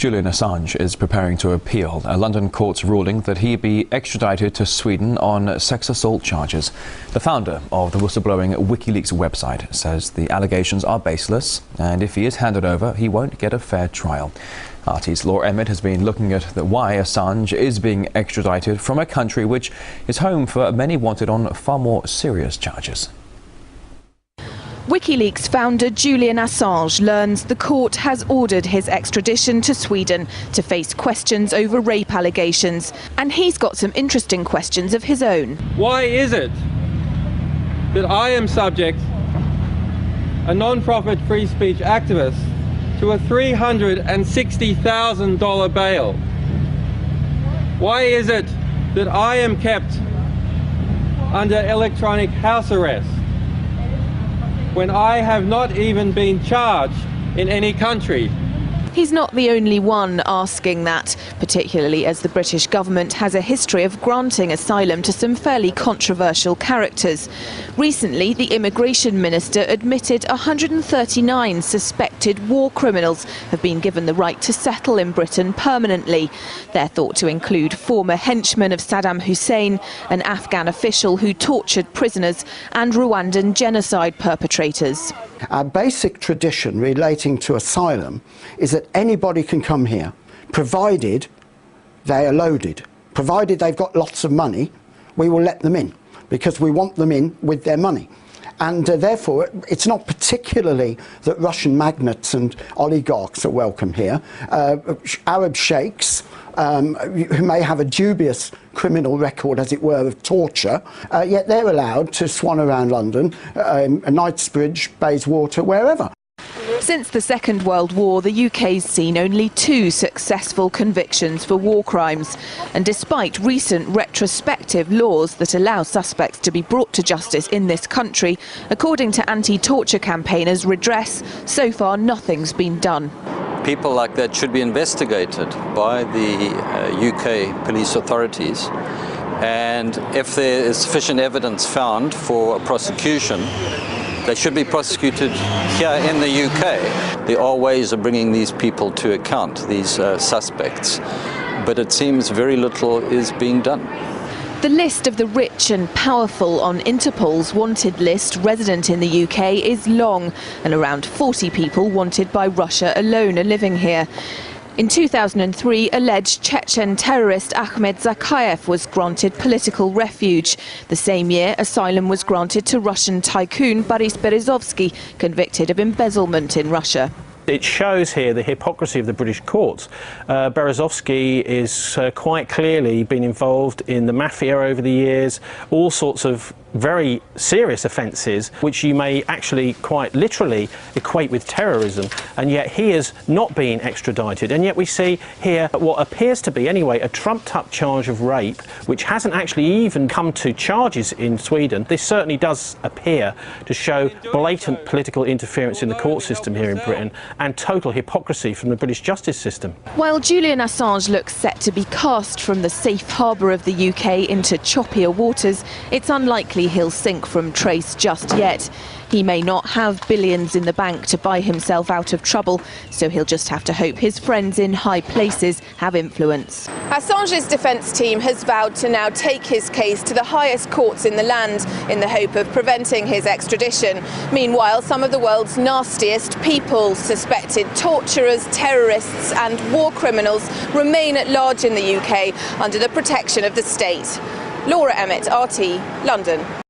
Julian Assange is preparing to appeal a London court's ruling that he be extradited to Sweden on sex assault charges. The founder of the whistleblowing Wikileaks website says the allegations are baseless, and if he is handed over, he won't get a fair trial. RT's Laura Emmett has been looking at why Assange is being extradited from a country which is home for many wanted on far more serious charges. Wikileaks founder Julian Assange learns the court has ordered his extradition to Sweden to face questions over rape allegations. And he's got some interesting questions of his own. Why is it that I am subject, a non-profit free speech activist, to a $360,000 bail? Why is it that I am kept under electronic house arrest when I have not even been charged in any country? He's not the only one asking that, particularly as the British government has a history of granting asylum to some fairly controversial characters. Recently, the immigration minister admitted 139 suspected war criminals have been given the right to settle in Britain permanently. They're thought to include former henchmen of Saddam Hussein, an Afghan official who tortured prisoners, and Rwandan genocide perpetrators. Our basic tradition relating to asylum is that anybody can come here, provided they are loaded. Provided they've got lots of money, we will let them in, because we want them in with their money. And therefore, it's not particularly that Russian magnates and oligarchs are welcome here. Arab sheikhs, who may have a dubious criminal record, as it were, of torture, yet they're allowed to swan around London, Knightsbridge, Bayswater, wherever. Since the Second World War, the UK's seen only 2 successful convictions for war crimes. And despite recent retrospective laws that allow suspects to be brought to justice in this country, according to anti-torture campaigners Redress, so far nothing's been done. People like that should be investigated by the UK police authorities. And if there is sufficient evidence found for a prosecution, they should be prosecuted here in the UK. There are ways of bringing these people to account, these suspects, but it seems very little is being done. The list of the rich and powerful on Interpol's wanted list resident in the UK is long, and around 40 people wanted by Russia alone are living here. In 2003, alleged Chechen terrorist Ahmed Zakayev was granted political refuge. The same year, asylum was granted to Russian tycoon Boris Berezovsky, convicted of embezzlement in Russia. It shows here the hypocrisy of the British courts. Berezovsky is quite clearly been involved in the mafia over the years, all sorts of very serious offences which you may actually quite literally equate with terrorism, and yet he has not been extradited. And yet we see here what appears to be anyway a trumped up charge of rape which hasn't actually even come to charges in Sweden. This certainly does appear to show blatant political interference in the court system here in Britain and total hypocrisy from the British justice system. While Julian Assange looks set to be cast from the safe harbour of the UK into choppier waters, it's unlikely he'll sink from trace just yet. He may not have billions in the bank to buy himself out of trouble, so he'll just have to hope his friends in high places have influence. Assange's defence team has vowed to now take his case to the highest courts in the land in the hope of preventing his extradition. Meanwhile, some of the world's nastiest people, suspected torturers, terrorists and war criminals, remain at large in the UK under the protection of the state. Laura Emmett, RT, London.